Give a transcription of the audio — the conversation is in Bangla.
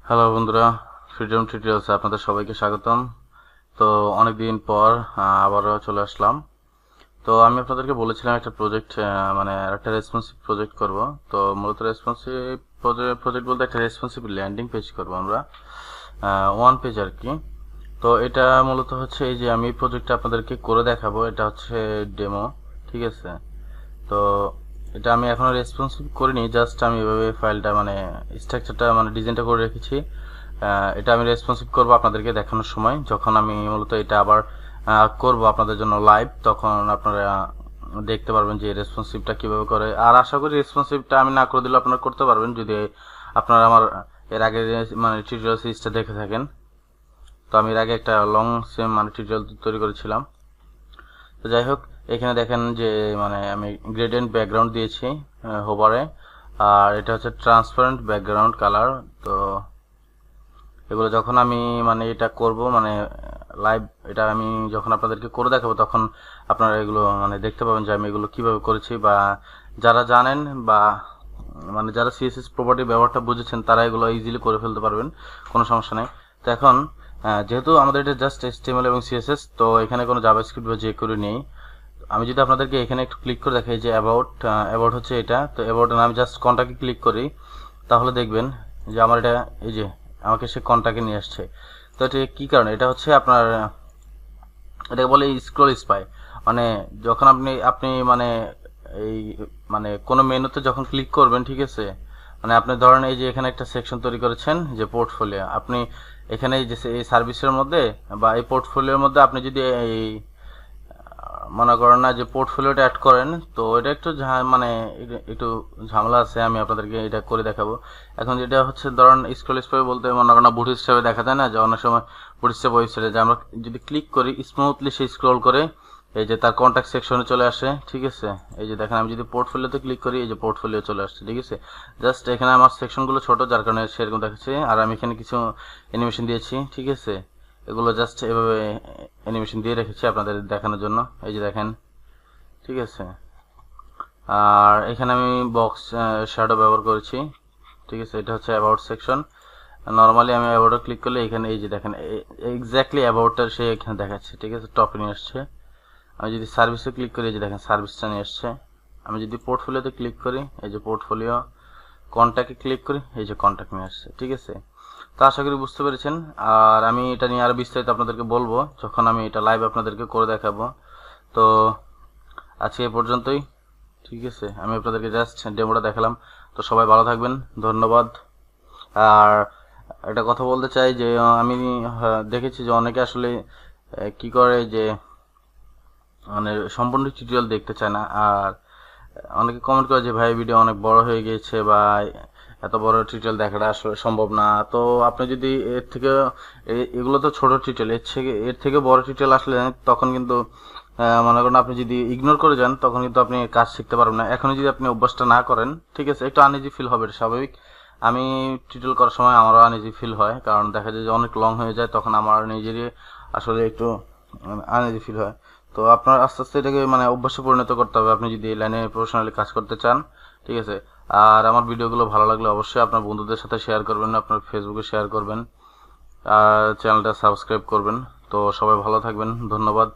হ্যালো বন্ধুরা, ফ্রিডম টিউটোরিয়ালসে আপনাদের সবাইকে স্বাগতম। তো অনেকদিন পর আবারও চলে আসলাম। তো আমি আপনাদেরকে বলেছিলাম একটা প্রজেক্ট, মানে একটা রেসপন্সিভ প্রজেক্ট করব। তো মূলত রেসপন্সিভ প্রজেক্ট বলতে একটা রেসপন্সিভ ল্যান্ডিং পেজ করব আমরা, ওয়ান পেজ আর কি। তো এটা মূলত হচ্ছে এই যে আমি প্রজেক্টটা আপনাদেরকে করে দেখাবো, এটা হচ্ছে ডেমো, ঠিক আছে। তো এটা আমি এখনো রেসপন্সিভ করিনি, জাস্ট আমি এভাবে ফাইলটা মানে স্ট্রাকচারটা মানে ডিজাইনটা করে রেখেছি। এটা আমি রেসপন্সিভ করব আপনাদেরকে দেখানোর সময়, যখন আমি মূলত এটা আবার করব আপনাদের জন্য লাইভ, তখন আপনারা দেখতে পারবেন যে রেসপন্সিভটা কিভাবে করে। আর আশা করি রেসপন্সিভটা আমি না করে দিলে আপনারা করতে পারবেন, যদি আপনারা আমার এর আগে মানে টিউটোরিয়াল সিরিজটা দেখে থাকেন। তো আমি এর আগে একটা লং সেম মানে টিউটোরিয়াল তৈরি করেছিলাম। তো যাই হোক, এখানে দেখেন যে মানে আমি গ্রেডিয়েন্ট ব্যাকগ্রাউন্ড দিয়েছি হোভারে, আর এটা হচ্ছে ট্রান্সপারেন্ট ব্যাকগ্রাউন্ড কালার। তো এগুলো যখন আমি মানে এটা করব মানে লাইভ, এটা আমি যখন আপনাদেরকে করে দেখাবো তখন আপনারা এগুলো মানে দেখতে পাবেন যে আমি এগুলো কিভাবে করেছি, বা যারা জানেন বা মানে যারা সিএসএস প্রপার্টি ব্যবহারটা বুঝেছেন তারা এগুলো ইজিলি করে ফেলতে পারবেন, কোনো সমস্যা নেই। তো এখন যেহেতু আমাদের এটা জাস্ট HTML এবং CSS, তো এখানে কোনো জাভাস্ক্রিপ্ট বা jQuery নেই। আমি যদি আপনাদেরকে এখানে একটু ক্লিক করে দেখাই যে অ্যাবাউট হচ্ছে এটা, তো অ্যাবাউট আমি জাস্ট কন্টাক্টে ক্লিক করি, তাহলে দেখবেন যে আমার এটা এই যে আমাকে সে কন্টাক্টে নিয়ে আসছে। তো এটা কি কারণে? এটা হচ্ছে আপনার এটাকে বলে স্ক্রল স্পাই। মানে যখন আপনি আপনি মানে এই মানে কোনো মেনুতে যখন ক্লিক করবেন, ঠিক আছে, মানে আপনি ধরেন এই যে এখানে একটা সেকশন তৈরি করেছেন যে পোর্টফোলিও, আপনি এখানে এই যে এই সার্ভিসের মধ্যে বা এই পোর্টফোলিওর মধ্যে আপনি যদি এই মনে করেন না যে পোর্টফোলিওটা অ্যাড করেন, তো এটা একটু মানে একটু ঝামেলা আছে, আমি আপনাদেরকে এটা করে দেখাবো। এখন যেটা হচ্ছে ধরেন স্ক্রল স্পাই বলতে মনে করেন বুট স্টেপে দেখা যায় না যে অনেক সময় বুট স্টেপ ওয়েবসাইটে যে আমরা যদি ক্লিক করি স্মুথলি সে স্ক্রল করে এই যে তার কন্ট্যাক্ট সেকশনে চলে আসে, ঠিক আছে। এই যে দেখেন আমি যদি পোর্টফোলিওতে ক্লিক করি এই যে পোর্টফোলিও চলে আসছে, ঠিক আছে। জাস্ট এখানে আমার সেকশনগুলো ছোট, যার কারণে সেরকম দেখাচ্ছে, আর আমি এখানে কিছু অ্যানিমেশন দিয়েছি, ঠিক আছে। এগুলো জাস্ট এভাবে অ্যানিমেশন দিয়ে রেখেছি আপনাদের দেখানোর জন্য, এই যে দেখেন, ঠিক আছে। আর এখানে আমি বক্স শ্যাডো ব্যবহার করেছি, ঠিক আছে। এটা হচ্ছে অ্যাবাউট সেকশন। নর্মালি আমি অ্যাবাউটে ক্লিক করলে এখানে এই যে দেখেন এক্স্যাক্টলি অ্যাবাউটটা সে এখানে দেখাচ্ছে, ঠিক আছে, টপে নিয়ে আসছে। আমি যদি সার্ভিসে ক্লিক করি এই যে দেখেন সার্ভিসটা নিয়ে আসছে। আমি যদি পোর্টফোলিওতে ক্লিক করি এই যে পোর্টফোলিও, কন্ট্যাক্টে ক্লিক করি এই যে কন্ট্যাক্ট নিয়ে আসছে, ঠিক আছে। তো আশা করি বুঝতে পেরেছেন। আর আমি এটা নিয়ে আরো বিস্তারিত আপনাদেরকে বলবো যখন আমি এটা লাইভ আপনাদেরকে করে দেখাবো। তো আজকে এ পর্যন্তই, ঠিক আছে। আমি আপনাদেরকে জাস্ট ডেমোটা দেখালাম। তো সবাই ভালো থাকবেন, ধন্যবাদ। আর একটা কথা বলতে চাই যে আমি দেখেছি যে অনেকে আসলে কি করে যে মানে সম্পূর্ণ টিউটোরিয়াল দেখতে চায় না, আর অনেকে কমেন্ট করে যে ভাই ভিডিও অনেক বড় হয়ে গিয়েছে বা এত বড় টিউটোরিয়াল দেখাটা আসলে সম্ভব না। তো আপনি যদি এর থেকে এগুলো তো ছোট টিউটোরিয়াল, এর থেকে বড় টিউটোরিয়াল আসলে তখন কিন্তু মনে করেন আপনি যদি ইগনোর করে যান তখন কিন্তু আপনি কাজ শিখতে পারবেন না। এখনই যদি আপনি অভ্যাসটা না করেন, ঠিক আছে, একটু আনইজি ফিল হবে, স্বাভাবিক। আমি টিউটোরিয়াল করার সময় আমারও আনইজি ফিল হয়, কারণ দেখা যায় যে অনেক লং হয়ে যায়, তখন আমার নিজেরই আসলে একটু আনইজি ফিল হয়। তো আপনার আস্তে আস্তে এটাকে মানে অভ্যাসে পরিণত করতে হবে আপনি যদি এই লাইনে প্রফেশনালি কাজ করতে চান, ঠিক আছে। আর আমার ভিডিওগুলো ভালো লাগলে অবশ্যই আপনার বন্ধুদের সাথে শেয়ার করবেন, আপনার ফেসবুকে শেয়ার করবেন, আর চ্যানেলটা সাবস্ক্রাইব করবেন। তো সবাই ভালো থাকবেন, ধন্যবাদ।